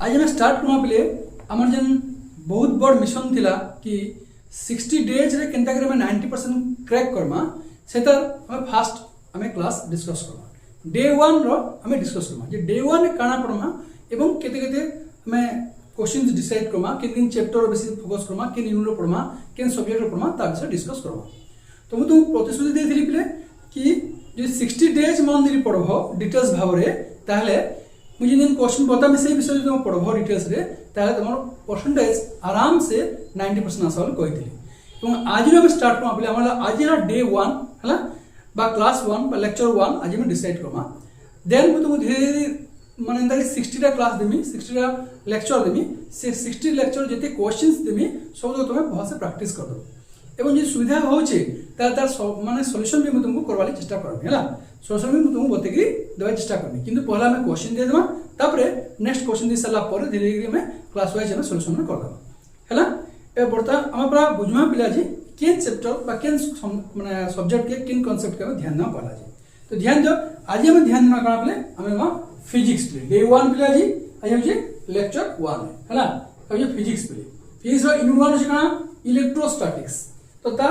आज आम स्टार्ट करमा पे आमर जेन बहुत बड़ मिशन थिला कि 60 डेज रे केनता करे मैं 90% क्रैक करमा सेतार हम फास्ट हमें क्लास डिस्कस करमा डे 1 रो हमें डिस्कस करमा जे डे 1 रे काना परमा एवं केते केते हमें क्वेश्चंस डिसाइड करमा किन चैप्टर बेसी फोकस करमा किन यूनिट रो परमा किन सब्जेक्ट रो परमा ता विषय डिस्कस करमा तो मु प्रतिश्रुति देथिली पिले कि जे 60 डेज मन दिली पढबो डिटेल्स भाबरे ताहले मुझे जिन क्वेश्चन बतामी से विषय जो पढ़ब डिटेल्स रे ताहले तुम परसेंटेज आराम से 90% आसाल कहिथिली एवं आज हम स्टार्ट करमा पले हमरा आज डे 1 हला बा क्लास 1 बा लेक्चर 1 आज हम डिसाइड करमा देन मु तुम धीरे धीरे माने अंदर 60 टा क्लास देमी 60 टा लेक्चर देमी से 60 लेक्चर जते क्वेश्चंस देमी सब तुम बहुत से प्रैक्टिस कर दो एवं जे सुविधा होचे तार माने सॉल्यूशन भी मु तुमको करवाली चेष्टा करबी हला सॉल्यूशन भी मु तुमको बतेगी देवा चेष्टा करबी किंतु पहला मैं क्वेश्चन दे देबा तापरे नेक्स्ट क्वेश्चन दे सला पर धीरे धीरे मैं क्लास वाइज में सॉल्यूशन में कर देबा हला ए बर्ता हम पूरा बुझमा पिला जी केन चैप्टर बा केन माने सब्जेक्ट के किन कांसेप्ट के ध्यान ना पला जी तो ध्यान दो आज हम ध्यान ना करा पले हमें फिजिक्स पे डे 1 पिला जी आज हम जे लेक्चर 1 हला अब ये फिजिक्स पे फिजिक्स रो यूनिट 1 छिका इलेक्ट्रोस्टैटिक्स तो ता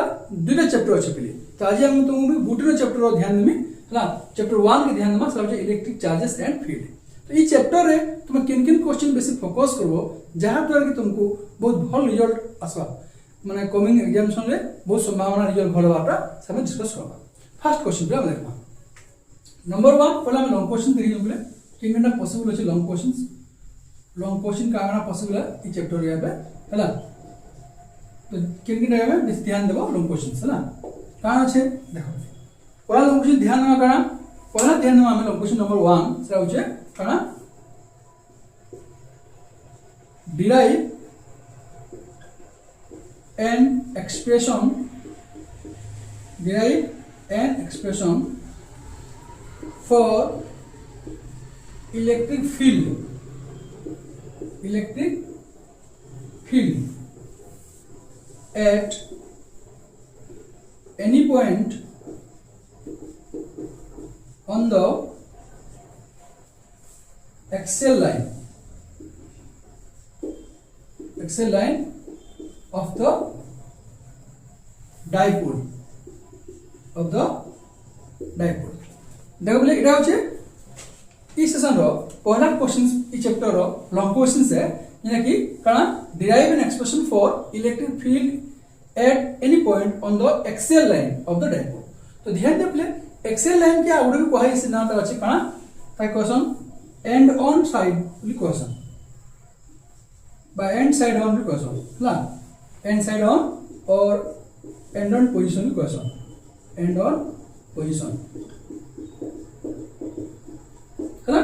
दुटा चैप्टर अछि पिले तो आज हम तुम गुटेर चैप्टर रो ध्यान देमी हला चैप्टर 1 के ध्यान देमा सब इलेक्ट्रिक चार्जेस एंड फील्ड तो ये चैप्टर रे तुम किन किन क्वेश्चन बेसी फोकस करबो जहां द्वारा कि तुमको बहुत भल रिजल्ट आसबा माने कमिंग एग्जामिनेशन रे बहुत संभावना रिजल्ट भल बाटा सब डिस्कस करबा फर्स्ट क्वेश्चन पे हम देखबा नंबर 1 पहला हम लॉन्ग क्वेश्चन देखि बोले किन किन पॉसिबल अछि लॉन्ग क्वेश्चन का आना पॉसिबल है ई चैप्टर रे पे हला तो किन किन रे में ध्यान देबो लॉन्ग क्वेश्चन हला काना छे देखो पहला लॉन्ग क्वेश्चन ध्यान देबा काना पहला ध्यान देबा हम लॉन्ग क्वेश्चन नंबर 1 से होचे काना derive an expression for electric field at any point on the axial line of the dipole देखो बोले इटा होचे ई सेशन रो पहला क्वेश्चंस ई चैप्टर रो लॉन्ग क्वेश्चंस है यानी कि काना derive an expression for electric field at any point on the axial line of the dipole तो ध्यान दे बोले एक्सियल लाइन के आउडे भी कहै से नाम अछि काना ताइ क्वेश्चन एंड ऑन साइड बोली question by end side on question हला end side on और end on position question end on position हला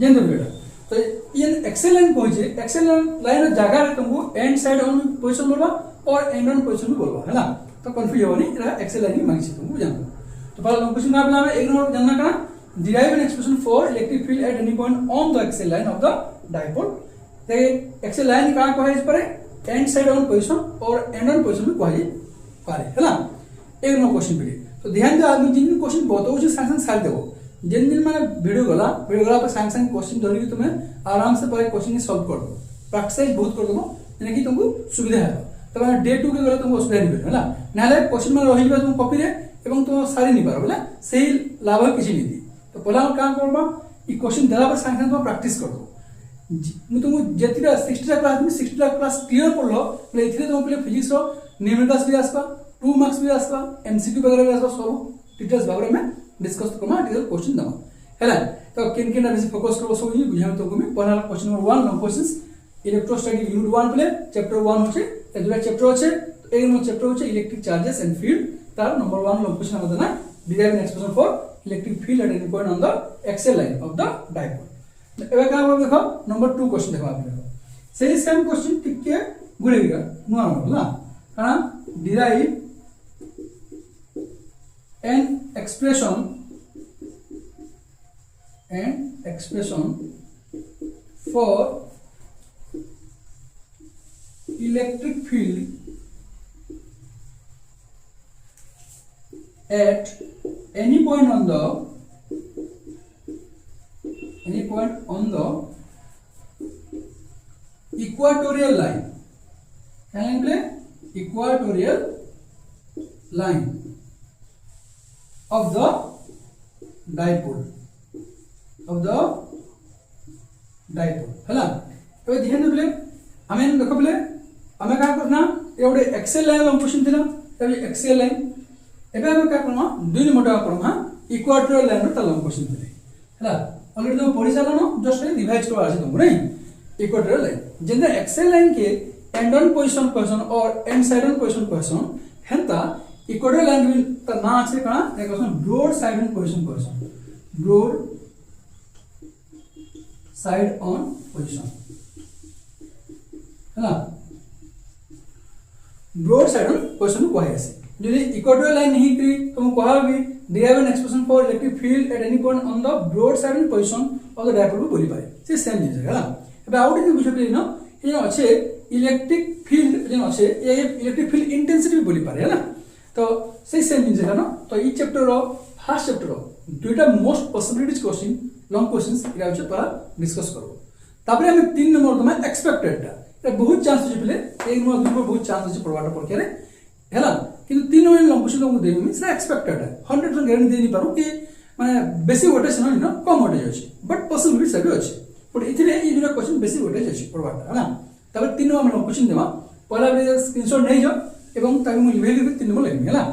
जेन बेटा तो ये एक्सेल लाइन पहुंचे एक्सेल लाइन जगह रे तुमको end side on position बोलबा और end on position बोलबा हला तो कंफ्यूज होनी एरा एक्सेल लाइन ही मांगी तुमको जानो तो पहला क्वेश्चन का अपना एक नंबर जानना का derive an expression for electric field at any point on the axial line of the dipole ते एक्सेल लाइन का कहै परे एंड साइड ऑन पोजीशन और एंड ऑन पोजीशन में कहै पारे हला एक नो क्वेश्चन पे तो ध्यान दे आदमी जिन क्वेश्चन बताउ छ संग साइड देबो जिन दिन माने वीडियो गला पर संग क्वेश्चन धरि तुमे आराम से पहले क्वेश्चन सॉल्व कर दो प्रैक्टिस बहुत कर दो यानी कि तुमको सुविधा है तो माने डे 2 के गले तुमको असुविधा नहीं हला नाले क्वेश्चन में रहि तुम कॉपी रे एवं तुम सारी नहीं पार बोला सही लाभ किछि नहीं दी तो पहला काम करबा ई क्वेश्चन देला पर संग तुम प्रैक्टिस कर दो मु तुमको जेतिरा 60 टा क्लास में 60 टा क्लास क्लियर करलो ले इथिरे तुम पहले फिजिक्स रो न्यूमेरिकल्स भी आसबा 2 मार्क्स भी आसबा एमसीक्यू वगैरह भी आसबा सब डिटेल्स बारे में डिस्कस करमा डिटेल क्वेश्चन दमा हैला तो किन किन बेसी फोकस करबो सब ये बुझाम तो में पहला question number 1 long questions electrostatic unit 1 पहले चैप्टर 1 होचे ए दुटा चैप्टर होचे तो एक नंबर चैप्टर होचे इलेक्ट्रिक चार्जेस एंड फील्ड तार नंबर 1 लॉन्ग क्वेश्चन होता ना derive an expression for electric field at any point on the axial line of the dipole एबे का देखो नंबर 2 क्वेश्चन देखो आप देखो सेही सेम क्वेश्चन टिके गुडेगा नुआ होला काना derive an expression for electric field at any point on the equatorial line क्या लाइन बोले equatorial line of the dipole है ध्यान दे बोले आम देख बोले आम क्या करना ये गोटे एक्सेल लाइन लंग क्वेश्चन थी एक्सेल लाइन एवं आम क्या करना 2 नंबर पढ़मा इक्वाटोरियल लाइन लंग क्वेश्चन थी है ऑलरेडी तुम पढ़ी सारा जस्ट रिवाइज करवा तुमको नहीं इक्वाटोरियल लाइन जेंदा एक्सेल लाइन के एंड ऑन पोजीशन क्वेश्चन और end side on position question हेंता इक्वाटोरियल लाइन ता ना আছে কানা দেখো broadside on position question broadside on position है ब्रॉड साइड ऑन क्वेश्चन को है যদি इक्वाटोरियल लाइन नहीं थी तो हम कहा भी derive an expression for electric field at any point on the broad side on position of the dipole को बोली पाए से सेम जिनिस है एबे आउट इन बुझे प्लीज न ये अच्छे इलेक्ट्रिक फील्ड जे अच्छे ये इलेक्ट्रिक फील्ड इंटेंसिटी भी बोली पारे है तो से सेम जिनिस है ना तो ई चैप्टर रो फर्स्ट चैप्टर रो दुटा most possibilities question long questions इरा होचे पर डिस्कस करो तापर हम 3 नंबर तमे एक्सपेक्टेड ता बहुत चांस अछि पले 1 नंबर 2 नंबर बहुत चांस अछि पढ़वाटा पड़के रे हैला किंतु 3 नंबर लॉन्ग क्वेश्चन को देबी से एक्सपेक्टेड है 100% गारंटी दे नहीं पारो कि माने बेसी वोटेज न न कम वोटेज अछि बट पॉसिबिलिटी सब अछि बट इथिरे ई दुटा क्वेश्चन बेसी वोटेज अछि पढ़वाटा हैला तापर 3 नंबर लॉन्ग क्वेश्चन देबा पहला बे स्क्रीनशॉट नै जो एवं ताकि मु लिखै देबी 3 नंबर लिखबी हैला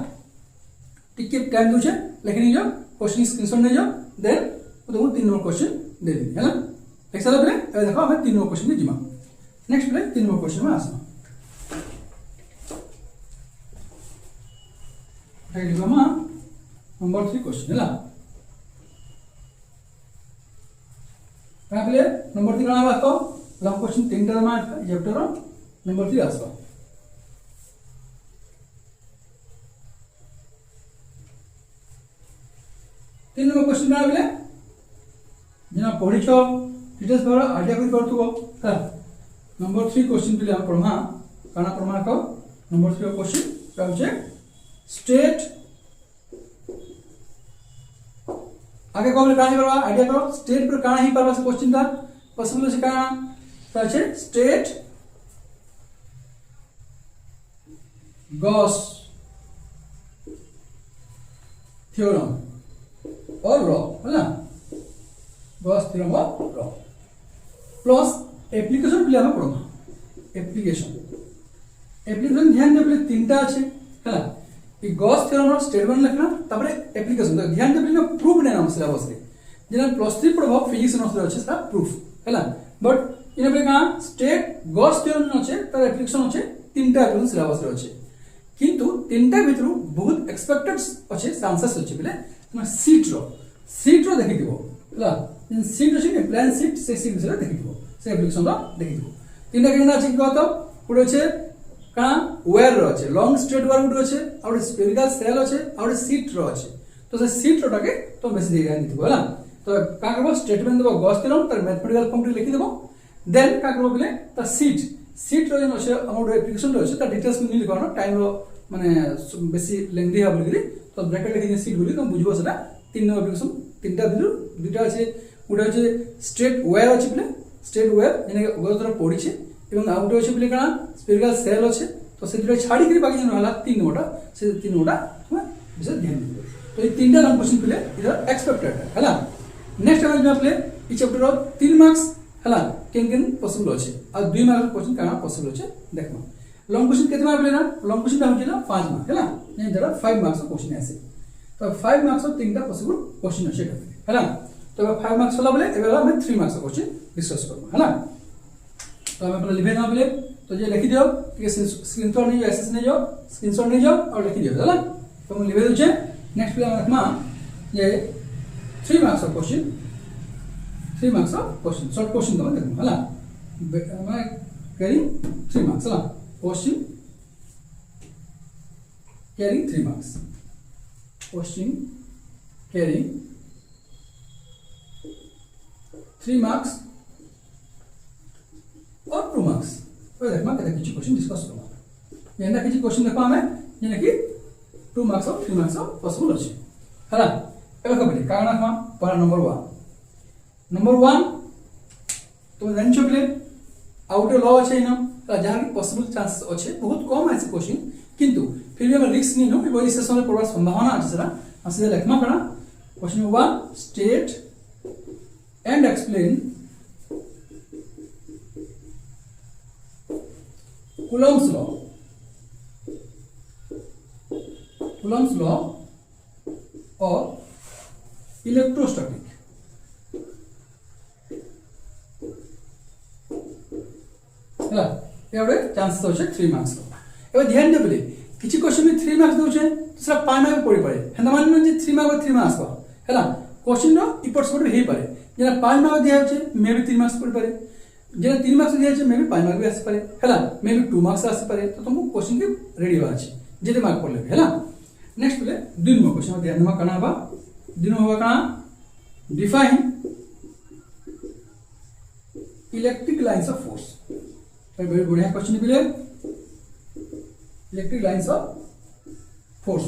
टिके टाइम दोछे लिखि नै जो क्वेश्चन स्क्रीनशॉट नै जो देन तो 3 नंबर क्वेश्चन दे देबी हैला एक साल पे देखो हम 3 नंबर क्वेश्चन में जिमा नेक्स्ट पे 3 नंबर क्वेश्चन में आसना राइट मामा नंबर 3 क्वेश्चन हैला पहले नंबर 3 काना बात लॉन्ग क्वेश्चन 3 टा मा चैप्टर नंबर 3 आसो 3 नंबर क्वेश्चन काना बोले जना पढिछो डिटेल्स पर आइडिया कर करथुबो हा नंबर 3 क्वेश्चन पे हम पढ़मा काना पढ़मा को नंबर 3 क्वेश्चन का होचे स्टेट आगे कौन काहे करवा आइडिया करो स्टेट पर काना ही परवा से क्वेश्चन था पॉसिबल से काना होचे स्टेट गॉस थ्योरम और रॉ है ना गॉस थ्योरम और रॉ प्लस एप्लीकेशन पे हम पढ़मा एप्लीकेशन ध्यान दे पहले 3टा আছে है ई गॉस थ्योरम और स्टेटमेंट लिखना तापर एप्लीकेशन तो ध्यान दे पहले प्रूफ ने नाम सिलेबस रे जेना +3 पढ़बो फिजिक्स नोट्स रे আছে सा प्रूफ हैला बट इने पे का स्टेट गॉस थ्योरम আছে तार एप्लीकेशन আছে 3टा एप्लीकेशन सिलेबस रे আছে किंतु 3टा भितरु बहुत एक्सपेक्टेड আছে चांसेस আছে बोले सीट रो देखि दिबो हैला सीट अछि प्लान सीट से सीट से देखि दिबो से एप्लीकेशन रो देखि दिबो 3टा केना अछि कहत पुरो আছে का वेयर रो আছে लॉन्ग स्ट्रेट वायर गुड আছে और स्फेरिकल सेल আছে और सीट रो আছে तो से सीट रो टाके तो बेसी देगा नहीं दिबो हैला तो का करबो स्टेटमेंट देबो गॉस थ्योरम तर मैथमेटिकल फॉर्म रे लिखि देबो देन का करबो बोले त सीट रो जन আছে हमर एप्लीकेशन रो আছে त डिटेल्स में लिखो न टाइम रो माने बेसी लेंथी हा बोली तो ब्रैकेट लिखि सीट बोली तो बुझबो सेटा 3 नंबर एप्लीकेशन 3टा दिलु दुटा আছে गुडा আছে स्ट्रेट वायर আছে बोले स्ट्रेट वायर जेने गतर पड़ी छे एवं आउट होचे बोले काना स्फेरिकल सेल होचे तो से दुटा छाड़ी करी बाकी जन हला 3 नंबरटा से 3 नंबरटा तुम विशेष ध्यान दिबो तो ये 3टा लॉन्ग क्वेश्चन प्ले इधर एक्सपेक्टेड है हैला नेक्स्ट हम में प्ले ई चैप्टर 3 मार्क्स हैला केन पॉसिबल होचे और 2 मार्क्स क्वेश्चन काना पॉसिबल होचे देखमा लॉन्ग क्वेश्चन केते मार्क प्ले ना लॉन्ग क्वेश्चन होचे ना 5 मार्क हैला नहीं जरा 5 मार्क्स क्वेश्चन आसे तो 5 मार्क्स और 3टा पॉसिबल क्वेश्चन होचे हैला तो 5 मार्क्स वाला बोले एबे हम 3 मार्क्स क्वेश्चन डिस्कस करबो हैला तो हम अपना लिखे ना बोले तो ये लिखि दियो ठीक है स्क्रीनशॉट नहीं एसएस नहीं जो स्क्रीनशॉट नहीं जो और लिखि दियो हैला तो हम लिखे दोचे नेक्स्ट पे हम रखमा ये 3 marks of question short question तो देखो हैला मैं कैरिंग 3 मार्क्स हैला question carrying 3 marks question carrying 3 marks और 2 मार्क्स तो देखमा केते किछि क्वेश्चन डिस्कस करबा एंदा किछि क्वेश्चन देखो हमें जेना कि 2 मार्क्स और 3 मार्क्स पॉसिबल अछि हैला एबे कबे काना मा पहला नंबर 1 तो जान छो प्ले आउ गोटे ल अच्छे इन जहाँ कि पॉसिबल चांस अच्छे बहुत कम आसे क्वेश्चन किंतु फिर भी हम रिस्क नहीं नो बही सेसन में पढ़ार संभावना अच्छे सर सीधा लिखमा कण question number 1 state and explain Coulomb's law of electrostatic है ये गोटे चांस अच्छे 3 मार्क्स एवं ध्यान दे किसी क्वेश्चन में 3 मार्क्स दूचे तो सर 5 मार्क पड़ी पारे हेंदा मान जे 3 मार्क 3 मार्क्स है क्वेश्चन रो इपट सपट हो पारे जेना 5 मार्क दिया होचे मे भी 3 मार्क्स पड़ी पारे जेना 3 मार्क्स दिया होचे मे भी 5 मार्क भी आसी पारे हैला मे भी 2 मार्क्स आसी पारे तो तुमको क्वेश्चन के रेडी होवा अछि जेते मार्क पड़ले हैला नेक्स्ट बोले 2 नंबर क्वेश्चन ध्यान नमा कना बा 2 नंबर कना define electric lines of force very बढ़िया क्वेश्चन बोले electric lines of force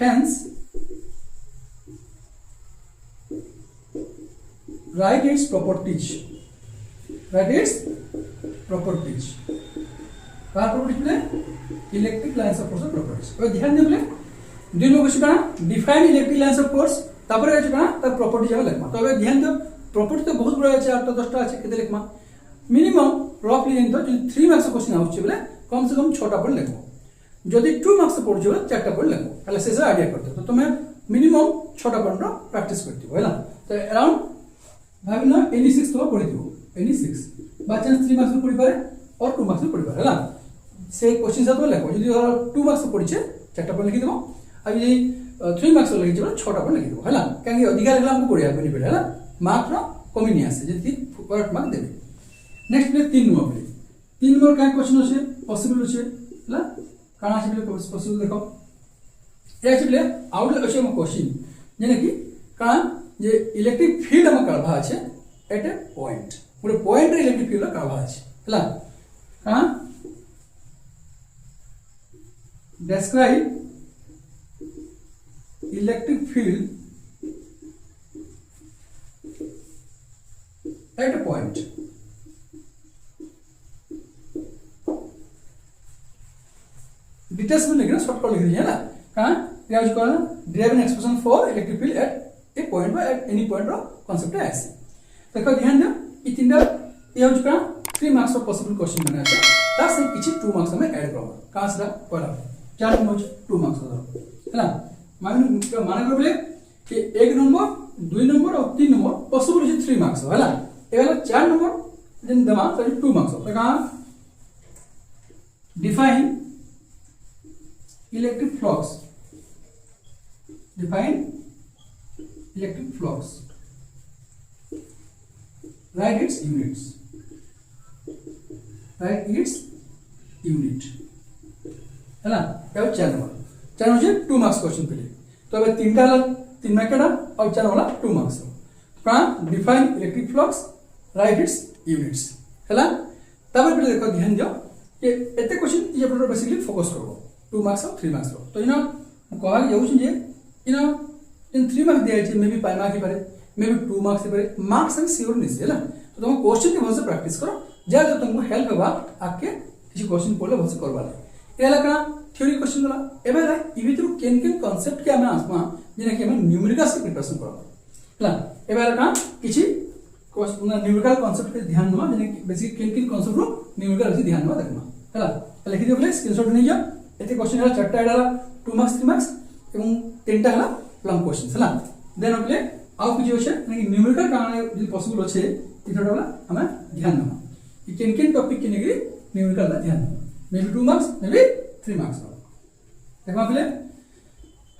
hence write its properties का properties बोले electric lines of force properties और ध्यान दे बोले दिन में कुछ कना define electric lines of force तापर अछि कना त प्रॉपर्टी जाव लिखमा तो ध्यान दो प्रॉपर्टी तो बहुत बड़ा अछि 8 टा 10 टा अछि केते लिखमा मिनिमम रफली इन तो 3 मार्क्स क्वेश्चन आउछि बोले कम से कम 6 टा पढ़ लिखो जदि 2 मार्क्स पढ़ जो 4 टा पढ़ लिखो हले से आइडिया करते तो तुम्हें मिनिमम 6 टा पढ़ प्रैक्टिस करथिबो हैला तो अराउंड भाबिना एनी 6 तो पढ़िथिबो एनी 6 बाय चांस 3 मार्क्स पढ़ि पारे और 2 मार्क्स पढ़ि पारे हैला से क्वेश्चन सब लिखो जदि 2 मार्क्स पढ़िछे 4 टा पढ़ लिखि देबो अब ये 3 मार्क्स लगे जे 6 टा पढ़ लिखि देबो हैला काहे अधिकार लागला हमको पढ़िया पड़ी पड़े हैला मार्क रो कमी नहीं आसे जति करेक्ट मार्क देबे next play 3 number play 3 number का क्वेश्चन আছে पॉसिबल আছে हैला काना আছে प्ले पॉसिबल देखो ये আছে प्ले आउट আছে हम क्वेश्चन जेने कि काना जे इलेक्ट्रिक फील्ड हम काढबा আছে एट ए पॉइंट गोटे पॉइंट रे इलेक्ट्रिक फील्ड काढबा আছে हैला काना describe electric field at a point details में लिखना शॉर्टकट लिख दीजिए ना कहां क्या जो कहना derive an expression for electric field at a point by at any point रो कांसेप्ट है ऐसे देखो ध्यान दो ई तीनटा ये जो कहना 3 मार्क्स ऑफ पॉसिबल क्वेश्चन बना है ता से किछि 2 मार्क्स में ऐड करबो कहां से पहला 4 नंबर 2 मार्क्स है ना माने कर बोले कि 1 नंबर 2 नंबर और 3 नंबर पॉसिबल है 3 मार्क्स है ना ए वाला 4 नंबर जन दमा तो 2 मार्क्स तो कहां define electric flux define electric flux write its unit है ना क्या 4 नंबर मुझे 2 मार्क्स क्वेश्चन के लिए तो अब 3टा वाला 3 मार्क का और 4 वाला 2 मार्क्स कहां define electric flux right it's units हैला तब पे देखो ध्यान दियो कि एते क्वेश्चन ये अपन बेसिकली फोकस करबो 2 मार्क्स और 3 मार्क्स तो इना कहवा जाउछ जे इना इन 3 मार्क्स दिया छै मे भी 5 मार्क्स पारे मे भी 2 मार्क्स पारे मार्क्स एंड श्योर नहीं है ना तो तुम क्वेश्चन के भलसे प्रैक्टिस करो जा जो तुमको हेल्प होगा आके किसी क्वेश्चन पढ़ले भलसे करबा एला का थ्योरी क्वेश्चन वाला एबे रा इ भीतर केन कांसेप्ट के हमें आसमा जेना कि हम न्यूमेरिकल्स के प्रिपरेशन करबा हला एबे रा का किछि क्वेश्चन न्यूमेरिकल कांसेप्ट पे ध्यान देबा जेना कि बेसिक केन कांसेप्ट रो न्यूमेरिकल से ध्यान देबा देखमा हला लिखि दियो प्लीज स्क्रीनशॉट नहीं जा एते क्वेश्चन हला 4टा एडाला 2 मार्क्स 3 मार्क्स एवं 3टा हला लॉन्ग क्वेश्चन हला देन अपले आउ कि होछे कि न्यूमेरिकल काने जे पॉसिबल होछे इतोटा वाला हमें ध्यान देबा कि केन टॉपिक के नेगरी न्यूमेरिकल ला ध्यान देबा maybe 2 marks maybe 3 marks देखमा पहले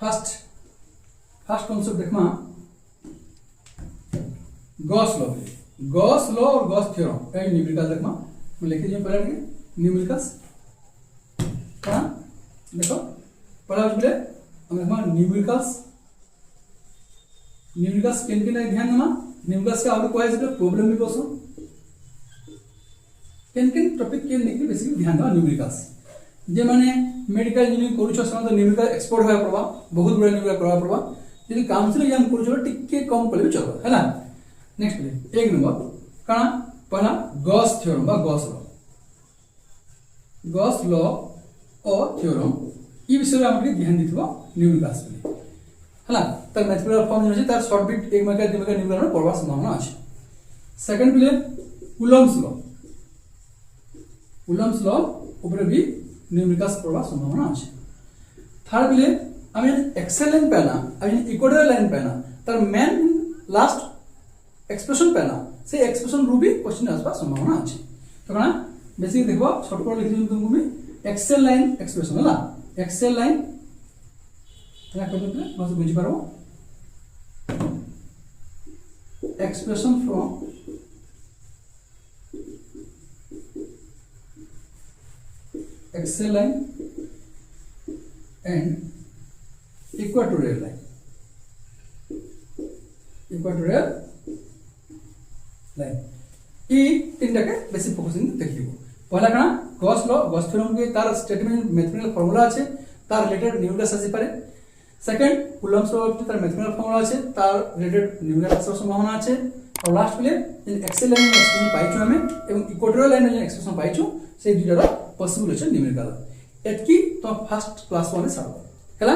फर्स्ट कांसेप्ट देखमा गॉस लॉ और गॉस थ्योरम ए न्यूमेरिकल देखमा मैं लिख दियो पहले न्यूमेरिकल्स हां देखो पढ़ा बोले हम देखमा न्यूमेरिकल्स केन ध्यान देमा न्यूमेरिकल्स के आउट कोइ जे प्रॉब्लम भी बसो केन टॉपिक के नेकी बेसिकली ध्यान देमा न्यूमेरिकल्स जे माने मेडिकल इंजीनियरिंग करू छ समय तो न्यूमेरिकल एक्सपर्ट होया पड़बा बहुत बड़ा न्यूमेरिकल करबा पड़बा यदि काउंसिल एग्जाम करू छ टिके कम पड़ले चलबा है ना नेक्स्ट पे 1 नंबर काना पहला गॉस थ्योरम बा गॉस लॉ और थ्योरम ई विषय हमके ध्यान दिथबो न्यूमेरिकल क्लास में हला तर मैथमेटिकल फॉर्म जे तार short bit 1 mark 2 mark numerical में पढ़वा संभावना আছে सेकंड पे कुलम्स लॉ ऊपर भी न्यूमेरिकल पढ़वा संभावना আছে थर्ड पे আমি এক্সেল লাইন পেনা আমি ইকুয়েটর লাইন পেনা তার মেন লাস্ট এক্সপ্রেশন পেনা সেই এক্সপ্রেশন রূপে কোশ্চেন আসবার সম্ভাবনা আছে তো কারণ বেসিক দেখো শর্ট করে লিখি দিম তুমি এক্সেল লাইন এক্সপ্রেশন হলা এক্সেল লাইন এটা কত দিলে বুঝতে বুঝি পারো expression from axial line and equatorial line ई तीनटा के बेसिक फोकसिंग देखिबो पहला काना गॉस थ्योरम के तार स्टेटमेंट मैथमेटिकल फार्मूला আছে तार रिलेटेड न्यूमेरिकल আসতে পারে सेकंड कुलम्स लॉ के तार मैथमेटिकल फार्मूला আছে तार रिलेटेड न्यूमेरिकल আসার সম্ভাবনা আছে और लास्ट पे एक्सेल लाइन एक्सप्रेशन পাইছো আমি এবং ইকুয়েটরিয়াল লাইন एक्सप्रेशन পাইছো সেই দুইটার পসিবল আছে न्यूमेरिकल এতকি তো ফার্স্ট ক্লাস 1 এ সারবা ହେଲା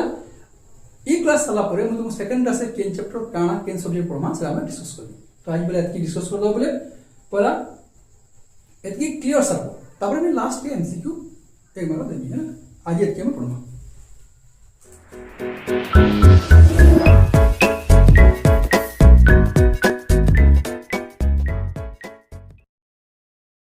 ई क्लास साला परे मैं तुम सेकंड क्लास से केन चैप्टर काना केन सब्जेक्ट पढ़मा से हम डिस्कस करबी तो आज बोले एतकी डिस्कस कर दो बोले पहला एतकी क्लियर सरबो तापर मैं लास्ट के एमसीक्यू एक बार देबी है ना आज एतकी हम पढ़मा